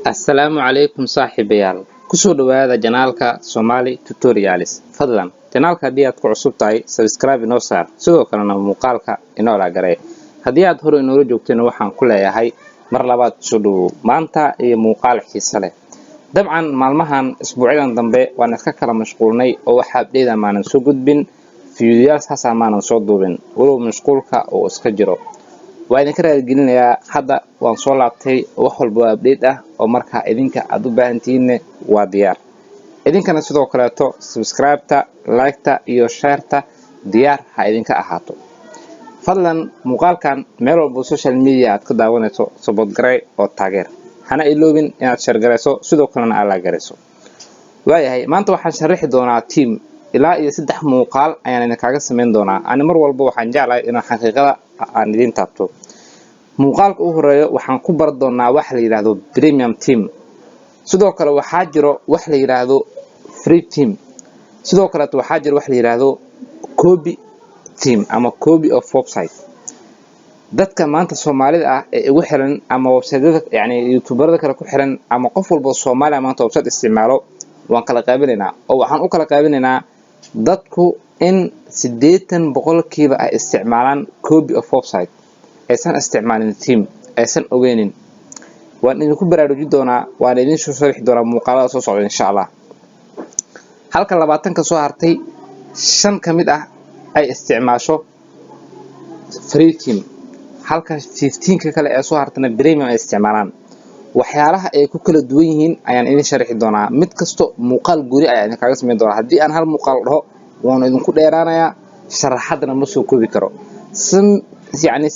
Assalaamu calaykum saaxiibayaal. Ku soo dhawaada janaalka Somali Tutorials. Fadlan, janaalka haddii aad ku cusub tahay, subscribe inoo saar. Sidoo kalena muuqaalka inoo la garay. Haddii aad hore inoola joogteen waxaan ku leeyahay mar labaad soo dhawow. Maanta iyo muuqaal xiiso leh. Dabcan maalmahan isbuucyadan dambe waan iska kala mashquulnay oo waxa update maanan soo gudbin, fiidiyoyaal saasa maanan soo duubin. Walow mashquulka oo iska jiro. Waa idin ka raaligelinayaa hadda waan soo laabtay wax walba oo update ah oo marka idinka aad u baahan tihiin waa diyaar. Idinkana sidoo kaleeto subscribe-ta, like-ta iyo share-ta diyaar ha idinka ahaato. Fadlan muuqaalkan meel walba social media aad ka daawanayso support garay oo taageer. Hana iloobin inaad share garayso sidoo kalena aad la garayso. Waayahay maanta waxaan sharaxi doonaa team ilaa iyo 3 muuqaal ayaan idinkaga sameyn doonaa. Ani mar walba waxaan jeclahay inaan xaqiiqada aan idin taabto. Muuqaalka ugu horeeyo waxaan ku bar doonaa wax la yiraahdo premium team. Sidoo kale waxaa jiro wax la yiraahdo free team. Sidoo kale waxaa jiro wax la yiraahdo copy team ama copy of website. dadka maanta Soomaalida ah ee ugu xiran ama website-yada YouTuberada kale ku xiran ama qof walba Soomaali maanta website isticmaalo waan kala qaybinaynaa oo waxaan u kala qaybinaynaa dadku in 80% ay isticmaalaan copy of website aysan isticmaalin team aysan ogeenin waan idinku baraarujin doonaa waan idin soo sharixi doonaa muuqaalada soo socda insha Allah halka 20 ka soo hartay 5 kamid ah ay isticmaasho free team halka 15 kale ee soo hartana premium ay isticmaalaan waxyaalaha ay ku kala duwan yihiin ayaan idin sharixi doonaa mid kasto muuqaal guri ayaan idinkaga sameyn doonaa haddii aan hal muuqaal dhaho waan idinku dheeraanayaa sharaxadna ma soo koobi karo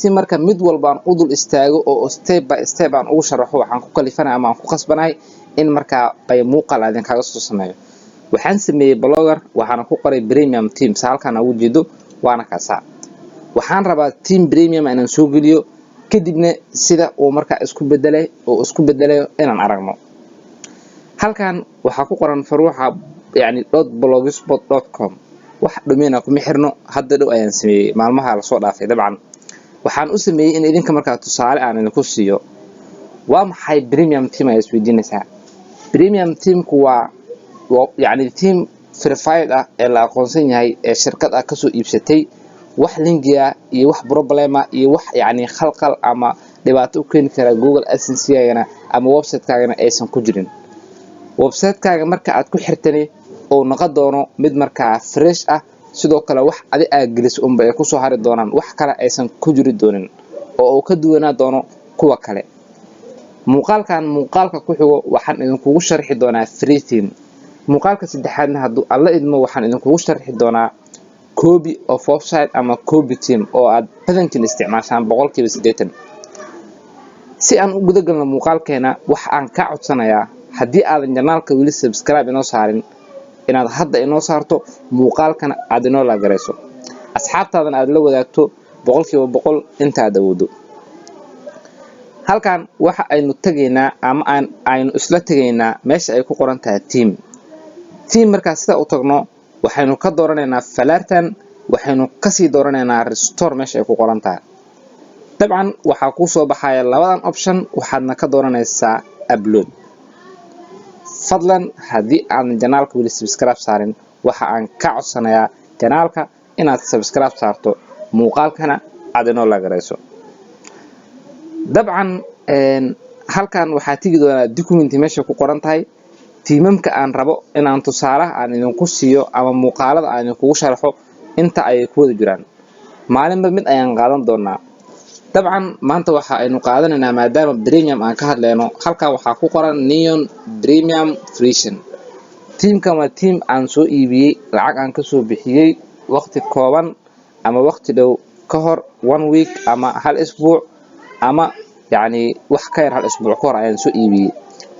si marka mid walba aan u dul istaago oo step by step aan ugu sharaxo waxaan ku kalifanahay ama aan ku qasbanahay in marka ay muuqaal idinkaga soo sameeyo waxaan sameeyay blogger waxaan ku qoray premium team halkaan ugu jeedo waana kaasa waxaan rabaa team premium inaan soo geliyo kadibna sida uu marka isku bedelay inaan aragno halkaan waxa ku qoran faruuxa .blogspot.com wax domain kuma xirno hadda dhow ayaan sameeyay maalmaha la soo dhaafay dabcan waxaan u sameeyay in idinka marka tusaale aan idinku siiyo waa maxay premium team ay isweydiinaysaa premium teamku waa team verified ah ee la aqoonsan yahay ee shirkad ah ka soo iibsatay wax linkiga iyo wax problema iyo wax khalqal ama dhibaato u keeni kara Google AdSense-gana ama website-kaagana aysan ku jirin website-kaaga marka aad ku xirtani oo noqon doono mid marka fresh ah sidoo kale wax adi aad gelis ay ku soo hari doonaan wax kale aysan ku jiri doonin oo ka duwanaa doono kuwa kale muuqaalka ku xigo waxaan idinkugu sharxi doonaa free team muuqaalka saddexaadna hadduu alla idmo waxaan idinkugu sharxi doonaa copy of website ama copy team oo aad badankiin isticmaashaan 80% si aan u guda galno muuqaalkeena wax aan ka codsanayaa haddii aadan janaalka weli subscribe inoo saarin inaad hadda inoo saarto muuqaalkana aad inoo la garayso asxaabtaadana aad la wadaagto 100% inta aad awoodo halkaan waxa aynu tageynaa ama aynu isla tageynaa meesha ay ku qoran tahay team marka sida u tagno waxaynu ka dooranaynaa falartan waxaynu ka sii dooranaynaa restore meesha ay ku qoran tahay dabcan waxa ku soo baxaya labadan option waxaadna ka dooranaysaa upload fadlan haddii aan janaalka weli subscribe saarin waxa aan ka codsanayaa janaalka inaad subscribe saarto muuqaalkana aad inoo la garayso dabcan halkan waxaa tigi doonaa document meesha ku qoran tahay tiimamka aan rabo in aan tusaalaha aan idinku siiyo ama muuqaalada aan idinku sharaxo inta ay ku wada jiraan maalinba mid ayaan qaadan doonaa dabcan maanta waxa aynu qaadanaynaa maadaama premium aan ka hadlayno halka waxa ku qoran neon premium version teamka waa team aan soo iibiyay lacag aan ka soo bixiyay waqti kooban ama waqti dhow ka hor 1 week ama hal isbuuc ama wax ka yar hal isbuuc ka hor ayaan soo iibiyay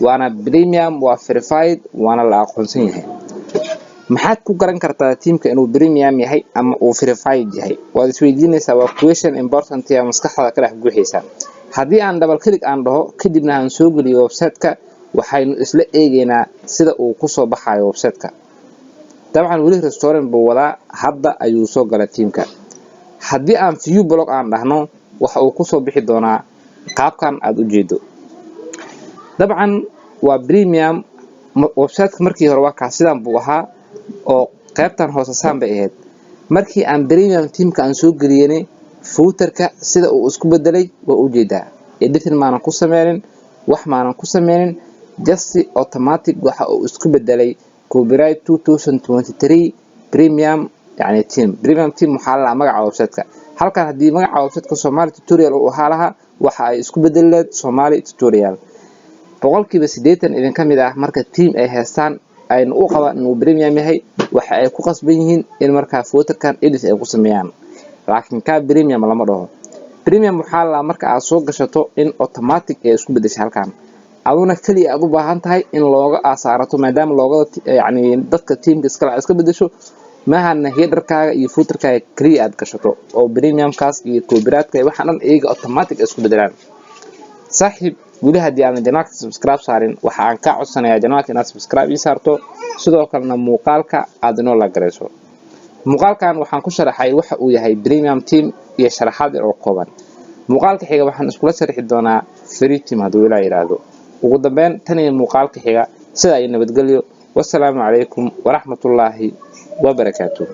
waana premium waa verified waana la aqoonsan yahay maxaad ku garan kartaa teamka inuu premium yahay ama uu verified yahay waad isweydiinaysaa waa question important ah maskaxda ka dhex guuxaysa haddii aan double click aan dhaho kadibna aan soo geliyo website-ka waxaynu isla eegaynaa sida uu ku soo baxayo website-ka dabcan weli restaurant buu wadaa hadda ayuu soo galay teamka haddii aan view blog aan dhahno waxa uu ku soo bixi doonaa qaabkan aad u jeedo dabcan waa premium website markii hore waa ka sidaan buu ahaa oo qaybtan hoose saan bay ahayd markii aan premium teamka aan soo galiyay footerka sida uu isku bedelay waa u jeedaa editing maanan ku sameeynin wax maanan ku sameeynin just automatic waxa uu isku bedelay copyright 2023 premium يعني premium team waxa la magaca website-ka halkan hadii magaca website-ka Somali tutorial uu ahaa laha waxa ay isku bedeleen Somali tutorial boqolkiiba 80 idin kamid ah marka team ay haystaan ay u qabaan inuu premium yahay waxa ay ku qasban yihiin in marka footerkan edit ay ku sameeyaan laakiin ka premium lama dhaho premium waxa la marka aad soo gashato in automatic ay isku bedesho halkan aduna kaliya aad u baahan tahay in looga asaarato maadaama looga yani dadka teamka iska bedesho maahana headerkaaga iyo footerkaaga kaliya aad gashato oo premiumkaas iyo copyrightka waxa dhan iyaga automatic isku bedelaan saaxiib wili hadii aan janaalka subscribe saarin waxa aan ka codsanayaa janaalka inaad subscribe ii saarto sidoo kalena muuqaalka aad inoo la gareyso muuqaalkan waxaan ku sharaxay waxa uu yahay premium team iyo sharaxaad oo kooban muuqaalka xiga waxaan isku la sharxi doonaa free team haduu ilaa yiraahdo ugu dambeyn tan iyo muuqaalka xiga sida ay nabadgelyo wassalaamu calaykum waraxmatullaahi وبركاته